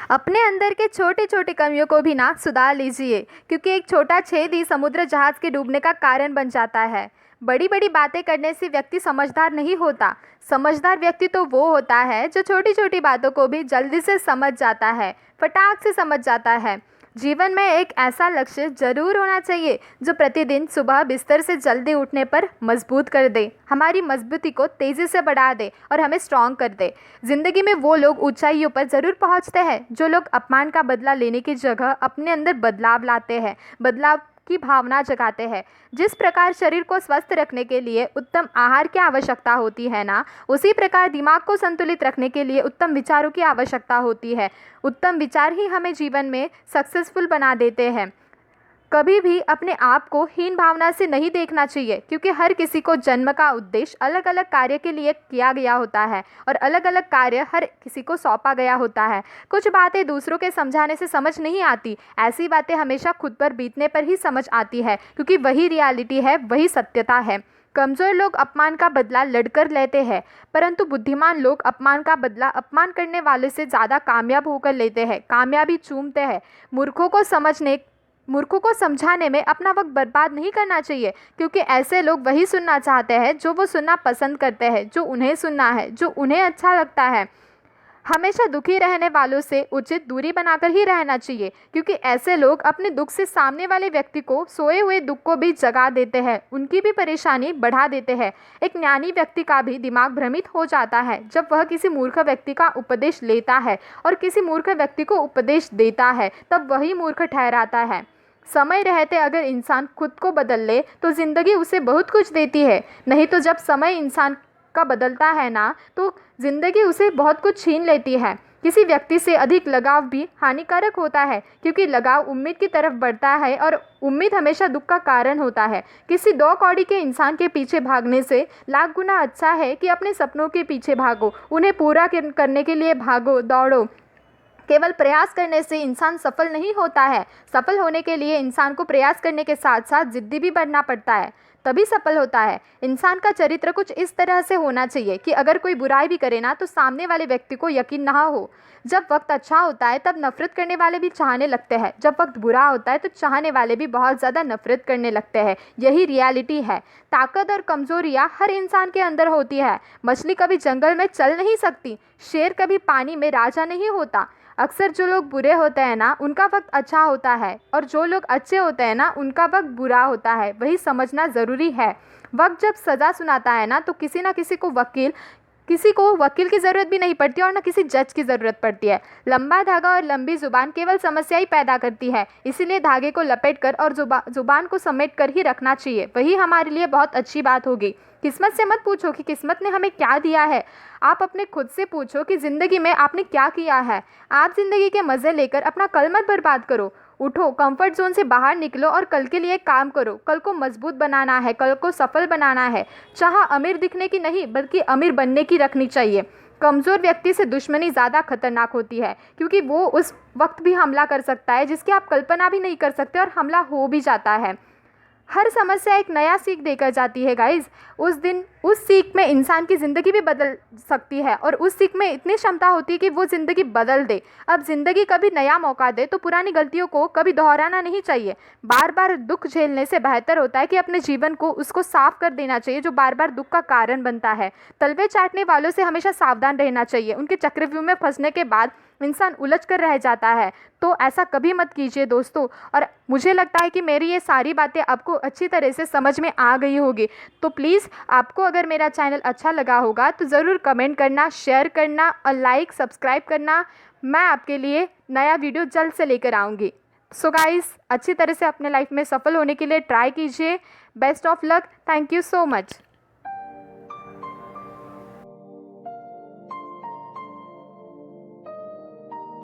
अपने अंदर के छोटे छोटे कमियों को भी ना सुधार लीजिए, क्योंकि एक छोटा छेद ही समुद्र जहाज के डूबने का कारण बन जाता है। बड़ी बड़ी बातें करने से व्यक्ति समझदार नहीं होता। समझदार व्यक्ति तो वो होता है जो छोटी छोटी बातों को भी जल्दी से समझ जाता है, फटाक से समझ जाता है। जीवन में एक ऐसा लक्ष्य जरूर होना चाहिए जो प्रतिदिन सुबह बिस्तर से जल्दी उठने पर मजबूत कर दे, हमारी मजबूती को तेज़ी से बढ़ा दे और हमें स्ट्रॉन्ग कर दे। ज़िंदगी में वो लोग ऊंचाइयों पर ज़रूर पहुंचते हैं जो लोग अपमान का बदला लेने की जगह अपने अंदर बदलाव लाते हैं, बदलाव की भावना जगाते हैं। जिस प्रकार शरीर को स्वस्थ रखने के लिए उत्तम आहार की आवश्यकता होती है ना, उसी प्रकार दिमाग को संतुलित रखने के लिए उत्तम विचारों की आवश्यकता होती है। उत्तम विचार ही हमें जीवन में सक्सेसफुल बना देते हैं। कभी भी अपने आप को हीन भावना से नहीं देखना चाहिए, क्योंकि हर किसी को जन्म का उद्देश्य अलग अलग कार्य के लिए किया गया होता है और अलग अलग कार्य हर किसी को सौंपा गया होता है। कुछ बातें दूसरों के समझाने से समझ नहीं आती, ऐसी बातें हमेशा खुद पर बीतने पर ही समझ आती है, क्योंकि वही रियलिटी है, वही सत्यता है। कमज़ोर लोग अपमान का बदला लड़कर लेते हैं, परंतु बुद्धिमान लोग अपमान का बदला अपमान करने वाले से ज़्यादा कामयाब होकर लेते हैं, कामयाबी चूमते हैं। मूर्खों को समझाने में अपना वक्त बर्बाद नहीं करना चाहिए, क्योंकि ऐसे लोग वही सुनना चाहते हैं जो वो सुनना पसंद करते हैं, जो उन्हें सुनना है, जो उन्हें अच्छा लगता है। हमेशा दुखी रहने वालों से उचित दूरी बनाकर ही रहना चाहिए, क्योंकि ऐसे लोग अपने दुख से सामने वाले व्यक्ति को सोए हुए दुख को भी जगा देते हैं, उनकी भी परेशानी बढ़ा देते हैं। एक ज्ञानी व्यक्ति का भी दिमाग भ्रमित हो जाता है जब वह किसी मूर्ख व्यक्ति का उपदेश लेता है और किसी मूर्ख व्यक्ति को उपदेश देता है, तब वही मूर्ख ठहराता है। समय रहते अगर इंसान खुद को बदल ले तो ज़िंदगी उसे बहुत कुछ देती है, नहीं तो जब समय इंसान का बदलता है ना, तो ज़िंदगी उसे बहुत कुछ छीन लेती है। किसी व्यक्ति से अधिक लगाव भी हानिकारक होता है, क्योंकि लगाव उम्मीद की तरफ बढ़ता है और उम्मीद हमेशा दुख का कारण होता है। किसी दो कौड़ी के इंसान के पीछे भागने से लाख गुना अच्छा है कि अपने सपनों के पीछे भागो, उन्हें पूरा करने के लिए भागो, दौड़ो। केवल प्रयास करने से इंसान सफल नहीं होता है। सफल होने के लिए इंसान को प्रयास करने के साथ साथ जिद्दी भी बनना पड़ता है, तभी सफल होता है। इंसान का चरित्र कुछ इस तरह से होना चाहिए कि अगर कोई बुराई भी करे ना, तो सामने वाले व्यक्ति को यकीन ना हो। जब वक्त अच्छा होता है तब नफरत करने वाले भी चाहने लगते हैं, जब वक्त बुरा होता है तो चाहने वाले भी बहुत ज़्यादा नफरत करने लगते हैं। यही रियलिटी है। ताकत और कमजोरियाँ हर इंसान के अंदर होती है। मछली कभी जंगल में चल नहीं सकती, शेर कभी पानी में राजा नहीं होता। अक्सर जो लोग बुरे होते हैं ना, उनका वक्त अच्छा होता है, और जो लोग अच्छे होते हैं ना, उनका वक्त बुरा होता है। वही समझना ज़रूरी है। वक्त जब सज़ा सुनाता है ना, तो किसी को वकील की ज़रूरत भी नहीं पड़ती और ना किसी जज की ज़रूरत पड़ती है। लंबा धागा और लंबी ज़ुबान केवल समस्या ही पैदा करती है, इसीलिए धागे को लपेट कर और ज़ुबान को समेट कर ही रखना चाहिए, वही हमारे लिए बहुत अच्छी बात होगी। किस्मत से मत पूछो कि किस्मत ने हमें क्या दिया है, आप अपने खुद से पूछो कि ज़िंदगी में आपने क्या किया है। आप ज़िंदगी के मज़े लेकर अपना कल मत बर्बाद करो। उठो, कंफर्ट जोन से बाहर निकलो और कल के लिए काम करो। कल को मजबूत बनाना है, कल को सफल बनाना है। चाह अमीर दिखने की नहीं, बल्कि अमीर बनने की रखनी चाहिए। कमज़ोर व्यक्ति से दुश्मनी ज़्यादा खतरनाक होती है, क्योंकि वो उस वक्त भी हमला कर सकता है जिसकी आप कल्पना भी नहीं कर सकते, और हमला हो भी जाता है। हर समस्या एक नया सीख देकर जाती है गाइज। उस सीख में इंसान की ज़िंदगी भी बदल सकती है, और उस सीख में इतनी क्षमता होती है कि वो ज़िंदगी बदल दे। अब ज़िंदगी कभी नया मौका दे तो पुरानी गलतियों को कभी दोहराना नहीं चाहिए। बार बार दुख झेलने से बेहतर होता है कि अपने जीवन को उसको साफ कर देना चाहिए जो बार बार दुख का कारण बनता है। तलवे चाटने वालों से हमेशा सावधान रहना चाहिए। उनके चक्रव्यूह में फंसने के बाद इंसान उलझ कर रह जाता है, तो ऐसा कभी मत कीजिए दोस्तों। और मुझे लगता है कि मेरी ये सारी बातें आपको अच्छी तरह से समझ में आ गई होगी। तो प्लीज़, आपको अगर मेरा चैनल अच्छा लगा होगा तो ज़रूर कमेंट करना, शेयर करना और लाइक सब्सक्राइब करना। मैं आपके लिए नया वीडियो जल्द से लेकर आऊँगी। सो गाइस, अच्छी तरह से अपने लाइफ में सफल होने के लिए ट्राई कीजिए। Best of luck. Thank you so much.